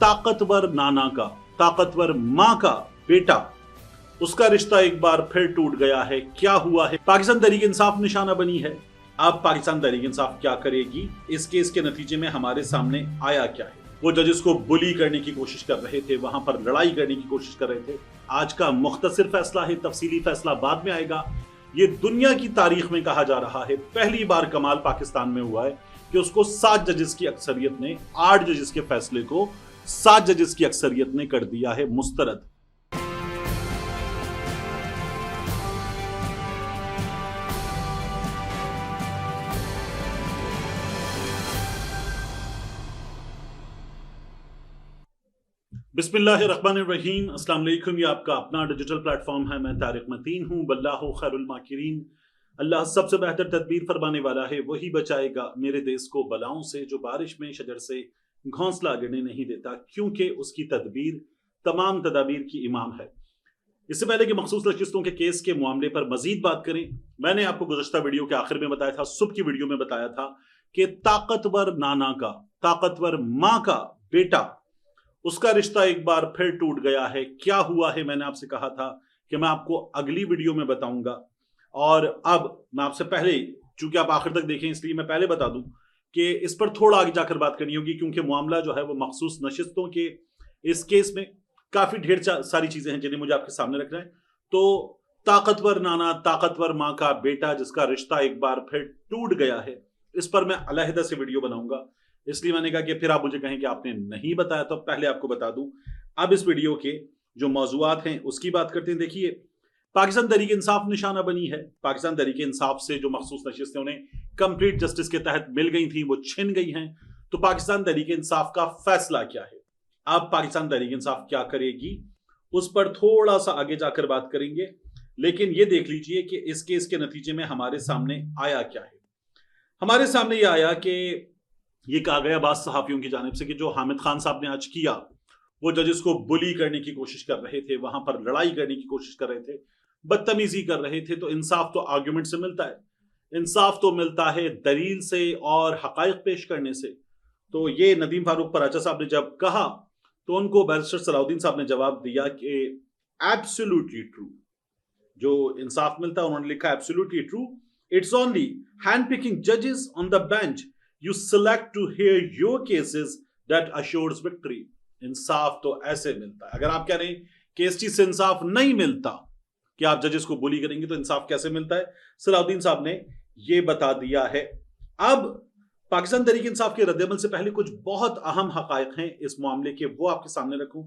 ताकतवर नाना का, ताकतवर मां का बेटा, उसका रिश्ता एक बार फिर टूट गया है। क्या हुआ है? पाकिस्तान तहरीक इंसाफ निशाना बनी है। अब पाकिस्तान तहरीक इंसाफ क्या करेगी? इस केस के नतीजे में हमारे सामने आया क्या है? वो जजेस को बुली करने की कोशिश कर रहे थे, वहां पर लड़ाई करने की कोशिश कर रहे थे। आज का मुख्तसर फैसला है, तफसीली फैसला बाद में आएगा। ये दुनिया की तारीख में कहा जा रहा है, पहली बार कमाल पाकिस्तान में हुआ है कि उसको 7 जजेस की अक्सरियत ने 8 जजेस के फैसले को 7 जजेस की अक्सरियत ने कर दिया है मुस्तरद। बिस्मिल्लाहिर्रहमानिर्रहीम, अस्सलाम वालेकुम। ये आपका अपना डिजिटल प्लेटफॉर्म है। मैं तारिक मतीन हूँ। वल्लाहु खैरुल माकिरीन। अल्लाह सबसे बेहतर तदबीर फरमाने वाला है, वही बचाएगा मेरे देश को बलाओं से, जो बारिश में शजर से घोंसला गिरने नहीं देता, क्योंकि उसकी तदबीर तमाम तदाबीर की इमाम है। इससे पहले कि मखसूस नशिस्तों के केस के मामले पर मजीद बात करें, मैंने आपको गुज़श्ता वीडियो के आखिर में बताया था, सुबह की वीडियो में बताया था कि ताकतवर नाना का, ताकतवर मां का बेटा, उसका रिश्ता एक बार फिर टूट गया है। क्या हुआ है? मैंने आपसे कहा था कि मैं आपको अगली वीडियो में बताऊंगा। और अब मैं आपसे पहले, चूंकि आप आखिर तक देखें इसलिए मैं पहले बता दूं कि इस पर थोड़ा आगे जाकर बात करनी होगी, क्योंकि मामला जो है वो मखसूस नशिस्तों के इस केस में काफी ढेर सारी चीजें हैं जिन्हें मुझे आपके सामने रखना है। तो ताकतवर नाना, ताकतवर मां का बेटा, जिसका रिश्ता एक बार फिर टूट गया है, इस पर मैं अलहदा से वीडियो बनाऊंगा। इसलिए मैंने कहा कि फिर आप मुझे कहें कि आपने नहीं बताया, तो पहले आपको बता दूं। अब इस वीडियो के जो मौजूआत हैं उसकी बात करते हैं। देखिए, पाकिस्तान तहरीक इंसाफ निशाना बनी है। पाकिस्तान तहरीक इंसाफ से जो मखसूस नशिस्तें उन्हें कंप्लीट जस्टिस के तहत मिल गई थी, वो छिन गई हैं। तो पाकिस्तान तहरीक इंसाफ का फैसला क्या है? अब पाकिस्तान तहरीक इंसाफ क्या करेगी, उस पर थोड़ा सा आगे जाकर बात करेंगे। लेकिन ये देख लीजिए कि इस केस के नतीजे में हमारे सामने आया क्या है। हमारे सामने ये आया कि ये कहा गया बाज़ सहाफ़ियों की जानिब से कि जो हामिद खान साहब ने आज किया, वो जजेस को बुली करने की कोशिश कर रहे थे, वहां पर लड़ाई करने की कोशिश कर रहे थे, बदतमीजी कर रहे थे। तो इंसाफ तो आर्गुमेंट से मिलता है, इंसाफ तो मिलता है दलील से और हकाइक पेश करने से। तो ये नदीम फारूक पराचा साहब ने जब कहा, तो उनको बैरिस्टर सलाउद्दीन साहब ने जवाब दिया कि एब्सोल्युटली ट्रू। जो इंसाफ मिलता है, उन्होंने लिखा absolutely true, it's only hand picking जजेस on the bench you select to hear your cases that assures victory। इंसाफ तो ऐसे मिलता है। अगर आप कह रहे हैं कि इस चीज से इंसाफ नहीं मिलता कि आप जजेस को बुली करेंगे, तो इंसाफ कैसे मिलता है? सलाउद्दीन साहब ने यह बता दिया है। अब पाकिस्तान तहरीक इंसाफ के रद्दअमल से पहले कुछ बहुत अहम हकायक हैं इस मामले के, वो आपके सामने रखूं,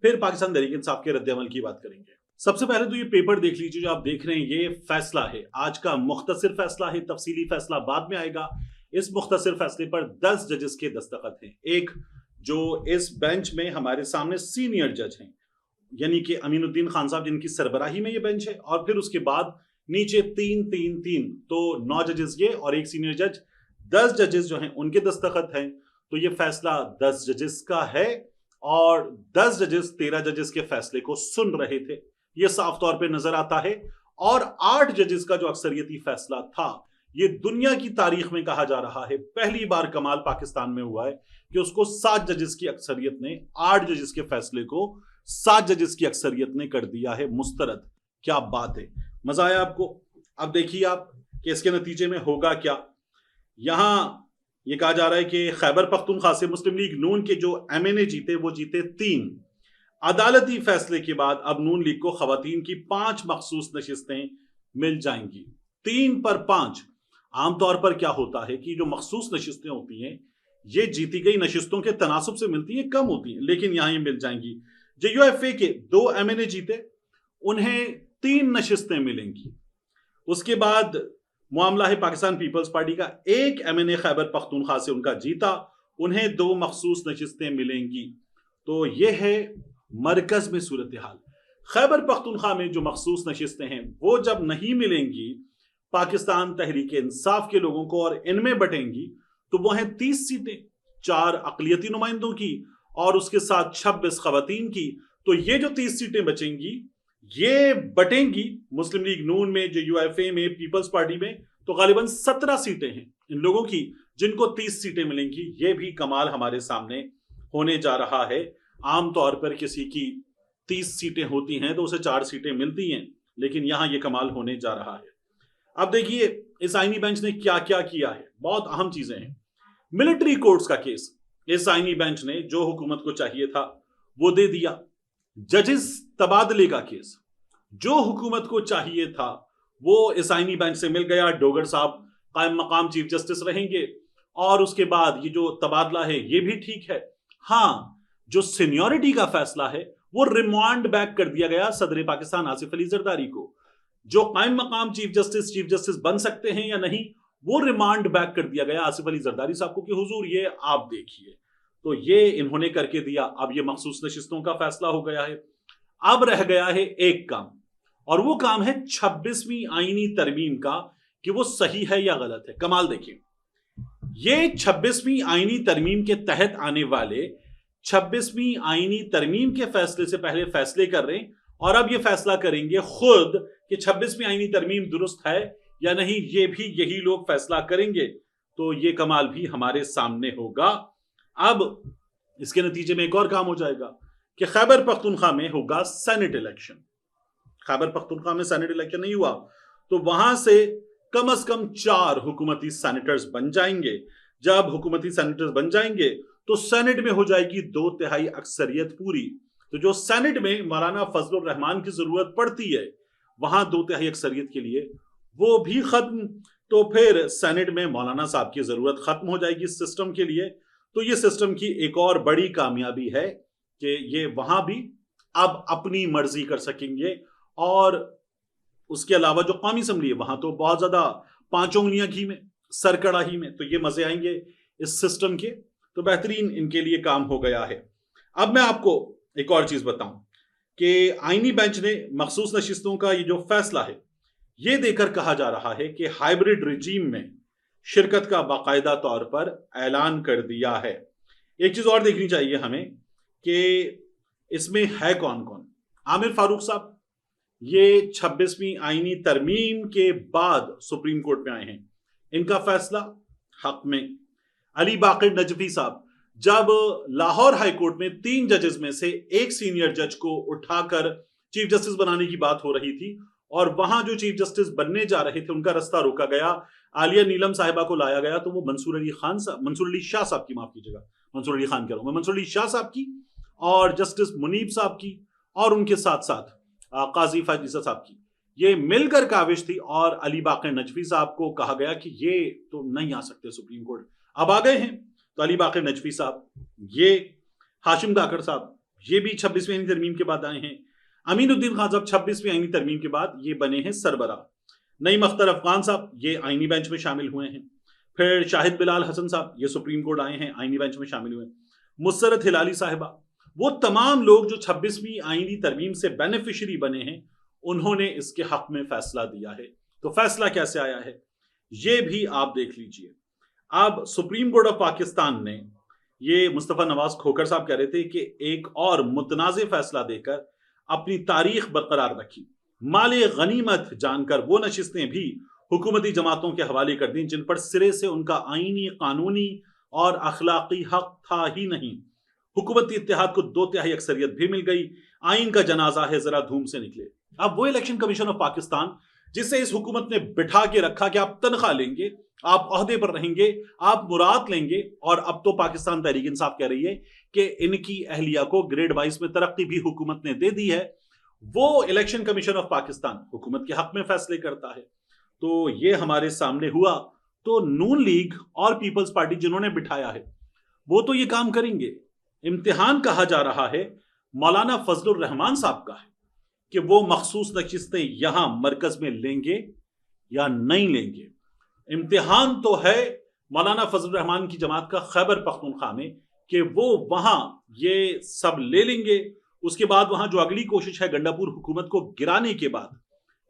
फिर पाकिस्तान तहरीक इंसाफ के रद्दअमल की बात करेंगे। सबसे पहले तो ये पेपर देख लीजिए जो आप देख रहे हैं, ये फैसला है, आज का मुख्तसर फैसला है, तफसीली फैसला बाद में आएगा। इस मुख्तसर फैसले पर 10 जजेस के दस्तखत हैं। एक जो इस बेंच में हमारे सामने सीनियर जज हैं, यानी कि अमीनुद्दीन खान साहब, जिनकी सरबराही में ये बेंच है, और फिर उसके बाद नीचे 3 तो 9 जजेस ये और एक सीनियर जज, 10 जजेस जो हैं उनके दस्तखत हैं। तो ये फैसला 10 जजेस का है और 10 जजेस 13 जजेस के फैसले को सुन रहे थे, ये साफ तौर पर नजर आता है। और 8 जजेस का जो अक्सरियती फैसला था, ये दुनिया की तारीख में कहा जा रहा है, पहली बार कमाल पाकिस्तान में हुआ है कि उसको 7 जजेस की अक्सरियत ने 8 जजेस के फैसले को 7 जजेस की अक्सरियत ने कर दिया है मुस्तरद। क्या बात है, मजा आया आपको? अब देखिए आप कि इसके नतीजे में होगा क्या। यहां ये कहा जा रहा है कि खैबर पख्तूनख्वा से मुस्लिम लीग नून के जो MNA जीते, वो जीते 3। अदालती फैसले के बाद अब नून लीग को खवातीन की 5 मखसूस नशिस्तें मिल जाएंगी, 3 पर 5। आमतौर पर क्या होता है कि जो मखसूस नशिस्तें होती हैं, ये जीती गई नशिस्तों के तनासुब से मिलती हैं, कम होती हैं, लेकिन यहां ये मिल जाएंगी। JUFA के 2 MNA जीते, उन्हें 3 नशिस्तें मिलेंगी। उसके बाद मामला है पाकिस्तान पीपल्स पार्टी का, 1 MNA खैबर पख्तूनख्वा से उनका जीता, उन्हें 2 मखसूस नशिस्तें मिलेंगी। तो यह है मरकज में सूरत हाल। खैबर पख्तूनख्वा में जो मखसूस नशिस्तें हैं, वो जब नहीं मिलेंगी पाकिस्तान तहरीक इंसाफ के लोगों को और इनमें बटेंगी, तो वो हैं 30 सीटें, 4 अक़लियती नुमाइंदों की और उसके साथ 26 खवातीन की। तो ये जो 30 सीटें बचेंगी, ये बटेंगी मुस्लिम लीग नून में, JUFA में, पीपल्स पार्टी में। तो गालिबन 17 सीटें हैं इन लोगों की, जिनको 30 सीटें मिलेंगी। ये भी कमाल हमारे सामने ہونے جا رہا ہے. عام طور پر کسی کی 30 سیٹیں ہوتی ہیں تو اسے 4 سیٹیں ملتی ہیں, لیکن یہاں یہ کمال ہونے جا رہا ہے. اب دیکھیے اس آئینی بینچ نے کیا کیا کیا ہے, بہت اہم چیزیں ہیں. ملٹری کورٹس کا کیس اس آئینی بینچ نے جو حکومت کو چاہیے تھا وہ دے دیا. ججز تبادلے کا کیس جو حکومت کو چاہیے تھا وہ اس آئینی بینچ سے مل گیا. ڈوگر صاحب قائم مقام چیف جسٹس رہیں گے, اور اس کے بعد یہ جو تبادلہ ہے یہ بھی ٹھیک ہے. ہاں, جو سینیورٹی کا فیصلہ ہے وہ ریمانڈ بیک کر دیا گیا صدر پاکستان آصف علی زرداری کو. جو قائم مقام چیف جسٹس بن سکتے ہیں یا نہیں وہ ریمانڈ بیک کر دیا گیا آصف علی زرداری صاحب کو کہ حضور یہ آپ دیکھیے. تو یہ انہوں نے کر کے دیا. اب یہ مخصوص نشستوں کا فیصلہ ہو گیا ہے. اب رہ گیا ہے ایک کام, اور وہ کام ہے 26ویں آئینی ترمیم کا کہ وہ صحیح ہے یا غلط ہے. کمال دیکھیں, یہ 26ویں آئینی ترمیم کے تحت آنے والے 26ویں آئینی ترمیم کے فیصلے سے پہلے فیصلے کر رہے ہیں, اور اب یہ فیصلہ کریں گے خود کہ 26ویں آئینی ترمیم درست ہے یا نہیں. یہ بھی یہی لوگ فیصلہ کریں گے. تو یہ کمال بھی ہمارے سامنے ہوگا. اب اس کے نتیجے میں ایک اور کام ہو جائے گا کہ خیبر پختونخوا میں ہوگا سینٹ الیکشن. خیبر پختونخوا میں سینٹ الیکشن نہیں ہوا تو وہاں سے کم از کم 4 حکومتی سینیٹرز بن جائیں گے. جب حکومتی سینیٹرز بن جائیں گے تو سینٹ میں ہو جائے گی 2/3 اکثریت پوری. تو جو سینٹ میں مولانا فضل الرحمان کی ضرورت پڑتی ہے وہاں 2/3 اکثریت کے لیے وہ بھی ختم. تو پھر سینٹ میں مولانا صاحب کی ضرورت ختم ہو جائے گی اس سسٹم کے لیے. تو یہ سسٹم کی ایک اور بڑی کامیابی ہے کہ یہ وہاں بھی اب اپنی مرضی کر سکیں گے. اور اس کے علاوہ جو قومی اسمبلی ہے وہاں تو بہت زیادہ 5 انگلیاں گھی میں سر کڑاہی میں. تو یہ مزے آئیں گے اس سسٹم کے. تو بہترین ان کے لیے کام ہو گیا ہے. اب میں آپ کو ایک اور چیز بتاؤں کہ آئینی بینچ نے مخصوص نشستوں کا یہ جو فیصلہ ہے یہ دے کر کہا جا رہا ہے کہ ہائیبرڈ رجیم میں شرکت کا باقاعدہ طور پر اعلان کر دیا ہے. ایک چیز اور دیکھنی چاہیے ہمیں کہ اس میں ہے کون کون. عامر فاروق صاحب یہ 26ویں آئینی ترمیم کے بعد سپریم کورٹ میں آئے ہیں. ان کا فیصلہ حق میں. علی باقر نجفی صاحب جب لاہور ہائی کورٹ میں 3 ججز میں سے ایک سینئر جج کو اٹھا کر چیف جسٹس بنانے کی بات ہو رہی تھی اور وہاں جو چیف جسٹس بننے جا رہے تھے ان کا راستہ روکا گیا, عالیہ نیلم صاحبہ کو لایا گیا تو وہ منصور علی شاہ صاحب کی, معاف کیجیے گا منصور علی خان کہہ رہا ہوں میں, منصور علی شاہ صاحب کی اور جسٹس منیب صاحب کی اور ان کے ساتھ ساتھ قاضی فائز عیسیٰ صاحب کی, یہ مل کر کاوش تھی. اور علی باقر نجفی صاحب کو کہا گیا کہ یہ تو نہیں آ سکتے سپریم کورٹ, اب آ گئے ہیں. تو علی باقر نجفی صاحب, یہ ہاشم کاکڑ صاحب یہ بھی 26ویں آئینی ترمیم کے بعد آئے ہیں. امین الدین خان صاحب 26ویں آئینی ترمیم کے بعد یہ بنے ہیں سربراہ. نعیم اختر افغان صاحب یہ آئینی بینچ میں شامل ہوئے ہیں. پھر شاہد بلال حسن صاحب یہ سپریم کورٹ آئے ہیں, آئینی بینچ میں شامل ہوئے. مسرت ہلالی صاحبہ, وہ تمام لوگ جو 26ویں آئینی ترمیم سے بینیفیشری بنے ہیں انہوں نے اس کے حق میں فیصلہ دیا ہے. تو فیصلہ کیسے آیا ہے یہ بھی آپ دیکھ لیجئے. اب سپریم کورٹ آف پاکستان نے یہ مصطفیٰ نواز کھوکر صاحب کہہ رہے تھے کہ ایک اور متنازع فیصلہ دے کر اپنی تاریخ برقرار رکھی. مال غنیمت جان کر وہ نشستیں بھی حکومتی جماعتوں کے حوالے کر دیں جن پر سرے سے ان کا آئینی, قانونی اور اخلاقی حق تھا ہی نہیں. حکومتی اتحاد کو 2/3 اکثریت بھی مل گئی. آئین کا جنازہ ہے ذرا دھوم سے نکلے. اب وہ الیکشن کمیشن آف پاکستان جسے اس حکومت نے بٹھا کے رکھا کہ آپ تنخواہ لیں گے, آپ عہدے پر رہیں گے, آپ مراد لیں گے, اور اب تو پاکستان تحریک انصاف کہہ رہی ہے کہ ان کی اہلیہ کو گریڈ 22 میں ترقی بھی حکومت نے دے دی ہے. وہ الیکشن کمیشن آف پاکستان حکومت کے حق میں فیصلے کرتا ہے. تو یہ ہمارے سامنے ہوا. تو نون لیگ اور پیپلز پارٹی جنہوں نے بٹھایا ہے وہ تو یہ کام کریں گے. امتحان کہا جا رہا ہے مولانا فضل الرحمان صاحب کا ہے کہ وہ مخصوص نشستیں یہاں مرکز میں لیں گے یا نہیں لیں گے. امتحان تو ہے مولانا فضل الرحمان کی جماعت کا خیبر پختونخوا میں کہ وہ وہاں یہ سب لے لیں گے. اس کے بعد وہاں جو اگلی کوشش ہے گنڈا پور حکومت کو گرانے کے بعد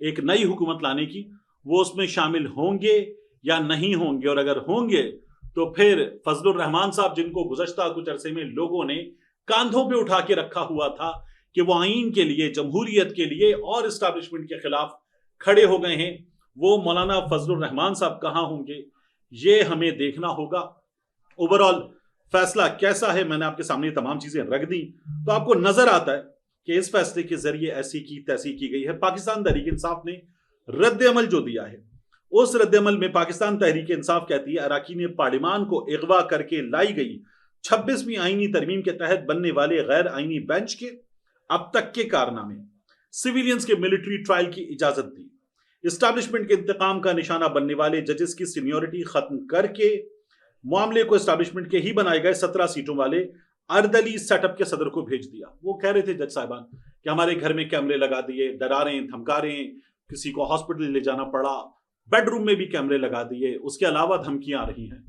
ایک نئی حکومت لانے کی, وہ اس میں شامل ہوں گے یا نہیں ہوں گے. اور اگر ہوں گے تو پھر فضل الرحمان صاحب جن کو گزشتہ کچھ عرصے میں لوگوں نے کاندھوں پہ اٹھا کے رکھا ہوا تھا کہ وہ آئین کے لیے, جمہوریت کے لیے اور اسٹیبلشمنٹ کے خلاف کھڑے ہو گئے ہیں, وہ مولانا فضل الرحمان صاحب کہاں ہوں گے یہ ہمیں دیکھنا ہوگا. اوورآل फैसला कैसा है, मैंने आपके सामने तमाम चीजें रख दी, तो आपको नजर आता है कि इस फैसले के जरिए ऐसी की तैसी की गई है। पाकिस्तान तहरीक इंसाफ ने रद्द अमल जो दिया है, उस रद्द अमल में पाकिस्तान तहरीक इंसाफ कहती है अरकान पार्लिमान को अगवा करके लाई गई 26वीं आईनी तरमीम के तहत बनने वाले गैर आईनी बेंच के अब तक के कारनामे, सिविलियंस के मिलिट्री ट्रायल की इजाजत दी, इस्टेब्लिशमेंट के इंतकाम का निशाना बनने वाले जजेस की सीनियोरिटी खत्म करके मामले को एस्टैब्लिशमेंट के ही बनाए गए 17 सीटों वाले अर्दली सेटअप के सदर को भेज दिया। वो कह रहे थे जज साहिबान कि हमारे घर में कैमरे लगा दिए, डरा रहे हैं, धमका रहे हैं, किसी को हॉस्पिटल ले जाना पड़ा, बेडरूम में भी कैमरे लगा दिए, उसके अलावा धमकियां आ रही हैं।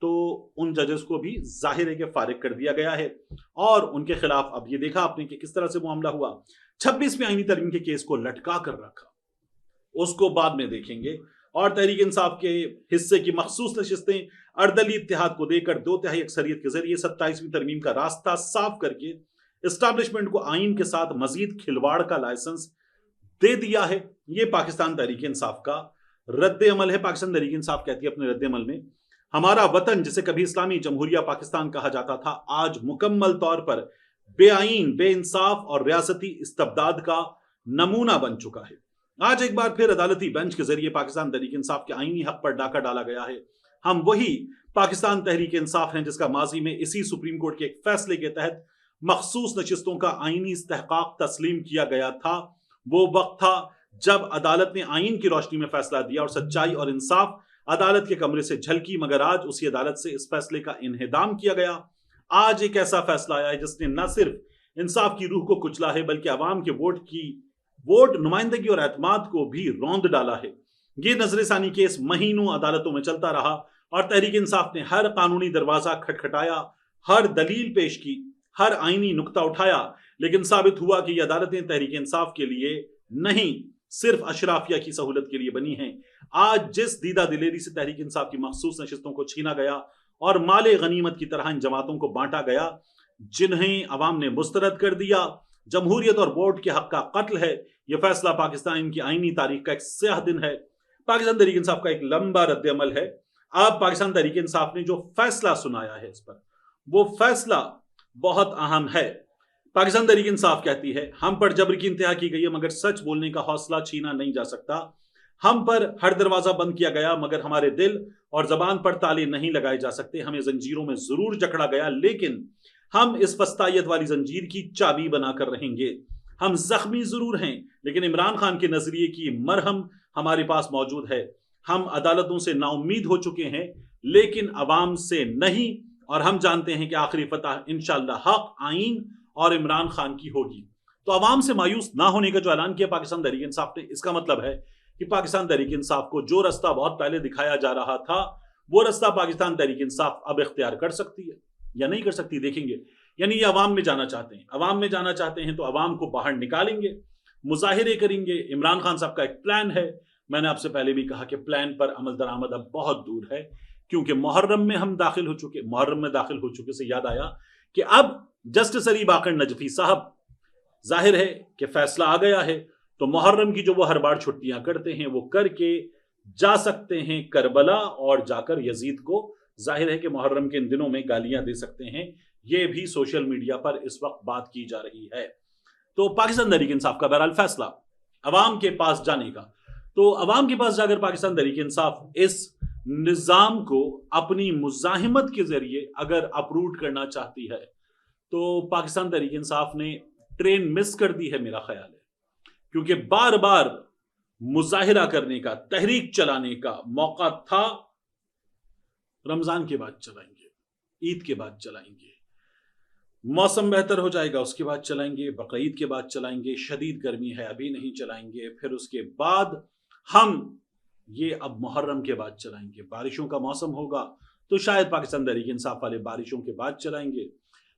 तो उन जजेस को भी जाहिर है कि फारिग कर दिया गया है और उनके खिलाफ अब ये देखा आपने कि किस तरह से मामला हुआ। 26वीं आईनी तरमीम के केस को लटका कर रखा, उसको बाद में देखेंगे। और तहरीक इंसाफ के हिस्से की मखसूस नशिस्तें अर्दली इत्तेहाद को देकर 2/3 अक्सरियत के जरिए 27वीं तरमीम का रास्ता साफ करके एस्टैब्लिशमेंट को आइन के साथ मजीद खिलवाड़ का लाइसेंस दे दिया है। ये पाकिस्तान तहरीक इंसाफ का रद्द अमल है। पाकिस्तान तहरीक इंसाफ कहती है अपने रद्द अमल में, हमारा वतन जिसे कभी इस्लामी जमहूरिया पाकिस्तान कहा जाता था, आज मुकम्मल तौर पर बेआईन, बेइंसाफ और रियासती इस्तबदाद का नमूना बन चुका है। आज एक बार फिर अदालती बेंच के जरिए पाकिस्तान तहरीक इंसाफ के आईनी हक पर डाका डाला गया है। हम वही पाकिस्तान तहरीक इंसाफ हैं जिसका माजी में इसी सुप्रीम कोर्ट के एक फैसले के तहत मखसूस नशिस्तों का आईनी इस्तेहकाक तस्लीम किया गया था। वो वक्त था जब अदालत ने आइन की रोशनी में फैसला दिया और सच्चाई और इंसाफ अदालत के कमरे से झलकी, मगर आज उसी अदालत से इस फैसले का इन्हेदाम किया गया। आज एक ऐसा फैसला आया है जिसने न सिर्फ इंसाफ की रूह को कुचला है बल्कि अवाम के वोट नुमाइंदगी और एतमाद को भी रौंद डाला है। ये नजरसानी केस महीनों अदालतों में चलता रहा और तहरीक इंसाफ ने हर कानूनी दरवाजा खटखटाया, हर दलील पेश की, हर आईनी नुक्ता उठाया, लेकिन साबित हुआ कि ये अदालतें तहरीक इंसाफ के लिए नहीं, सिर्फ अशराफिया की सहूलत के लिए बनी हैं। आज जिस दीदा दिलेरी से तहरीक इंसाफ की मखसूस नशिस्तों को छीना गया और माले गनीमत की तरह इन जमातों को बांटा गया, जिन्हें अवाम ने मुस्तरद कर दिया, जमहूरियत और वोट के हक का कत्ल है। यह फैसला पाकिस्तान की आईनी तारीख का एक स्याह दिन है। पाकिस्तान तहरीक इंसाफ का एक लंबा रद्द अमल है। अब पाकिस्तान तहरीक इंसाफ ने जो फैसला सुनाया है इस पर, वो फैसला बहुत अहम है। पाकिस्तान तहरीक इंसाफ कहती है हम पर जबर की इंतहा की गई है मगर सच बोलने का हौसला छीना नहीं जा सकता। हम पर हर दरवाजा बंद किया गया मगर हमारे दिल और जबान पर ताले नहीं लगाए जा सकते। हमें जंजीरों में जरूर जकड़ा गया लेकिन हम इस फस्तायत वाली जंजीर की चाबी बनाकर रहेंगे। हम जख्मी जरूर हैं लेकिन इमरान खान के नजरिए की मरहम हमारे पास मौजूद है। हम अदालतों से नाउम्मीद हो चुके हैं लेकिन अवाम से नहीं, और हम जानते हैं कि आखिरी फतह इंशाअल्लाह हक, आइन और इमरान खान की होगी। तो अवाम से मायूस ना होने का जो ऐलान किया पाकिस्तान तहरीक इंसाफ ने, इसका मतलब है कि पाकिस्तान तहरीक इंसाफ को जो रास्ता बहुत पहले दिखाया जा रहा था वो रास्ता पाकिस्तान तहरीक इंसाफ अब इख्तियार कर सकती है या नहीं कर सकती, देखेंगे। यानी ये अवाम में जाना चाहते हैं, अवाम में जाना चाहते हैं तो अवाम को बाहर निकालेंगे, मुजाहिरे करेंगे। इमरान खान साहब का एक प्लान है, मैंने आपसे पहले भी कहा कि प्लान पर अमल दरामद अब बहुत दूर है क्योंकि मुहर्रम में हम दाखिल हो चुके। मुहर्रम में दाखिल हो चुके से याद आया कि अब जस्टिस अली बाकर नजफी साहब, जाहिर है कि फैसला आ गया है तो मुहर्रम की जो वो हर बार छुट्टियां करते हैं वो करके जा सकते हैं करबला और जाकर यजीद को, जाहिर है कि मुहर्रम के इन दिनों में गालियां दे सकते हैं। ये भी सोशल मीडिया पर इस वक्त बात की जा रही है। तो पाकिस्तान तहरीक इंसाफ का बहरहाल फैसला अवाम के पास जाने का, तो अवाम के पास जाकर पाकिस्तान तहरीक इंसाफ इस निजाम को अपनी मुजाहिमत के जरिए अगर अपरूट करना चाहती है तो पाकिस्तान तहरीक इंसाफ ने ट्रेन मिस कर दी है, मेरा ख्याल है, क्योंकि बार बार मुजाहिरा करने का, तहरीक चलाने का मौका था। रमजान के बाद चलाएंगे, ईद के बाद चलाएंगे, मौसम बेहतर हो जाएगा उसके बाद चलाएंगे, बकरीद के बाद चलाएंगे, शदीद गर्मी है अभी नहीं चलाएंगे, फिर उसके बाद हम ये अब मुहर्रम के बाद चलाएंगे। बारिशों का मौसम होगा तो शायद पाकिस्तान तहरीक इंसाफ वाले बारिशों के बाद चलाएंगे,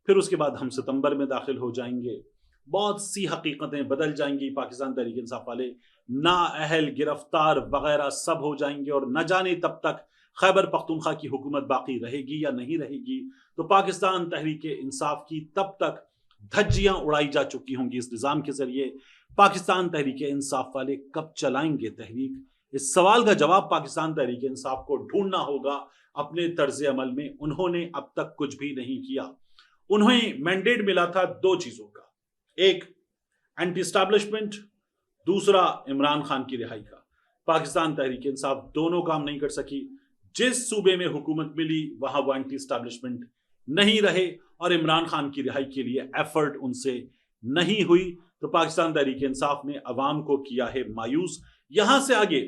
फिर उसके बाद हम सितंबर में दाखिल हो जाएंगे। बहुत सी हकीकतें बदल जाएंगी, पाकिस्तान तहरीक इंसाफ वाले नाअहल, गिरफ्तार वगैरह सब हो जाएंगे और न जाने तब तक खैबर पख्तूनख्वा की हुकूमत बाकी रहेगी या नहीं रहेगी। तो पाकिस्तान तहरीक इंसाफ की तब तक धज्जियां उड़ाई जा चुकी होंगी इस निज़ाम के जरिए। पाकिस्तान तहरीक इंसाफ वाले कब चलाएंगे तहरीक, اس سوال کا جواب پاکستان تحریک انصاف کو ڈھونڈنا ہوگا اپنے طرز عمل میں. انہوں نے اب تک کچھ بھی نہیں کیا. انہیں مینڈیٹ ملا تھا دو چیزوں کا, ایک اینٹی اسٹیبلشمنٹ, دوسرا عمران خان کی رہائی کا. پاکستان تحریک انصاف دونوں کام نہیں کر سکی. جس صوبے میں حکومت ملی وہاں وہ اینٹی اسٹیبلشمنٹ نہیں رہے اور عمران خان کی رہائی کے لیے ایفرٹ ان سے نہیں ہوئی. تو پاکستان تحریک انصاف نے عوام کو کیا ہے مایوس. یہاں سے آگے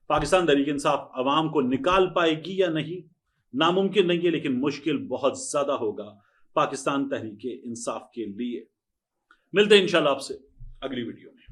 پاکستان تحریک انصاف عوام کو نکال پائے گی یا نہیں, ناممکن نہیں ہے, لیکن مشکل بہت زیادہ ہوگا پاکستان تحریک انصاف کے لیے. ملتے ہیں انشاءاللہ آپ سے اگلی ویڈیو میں.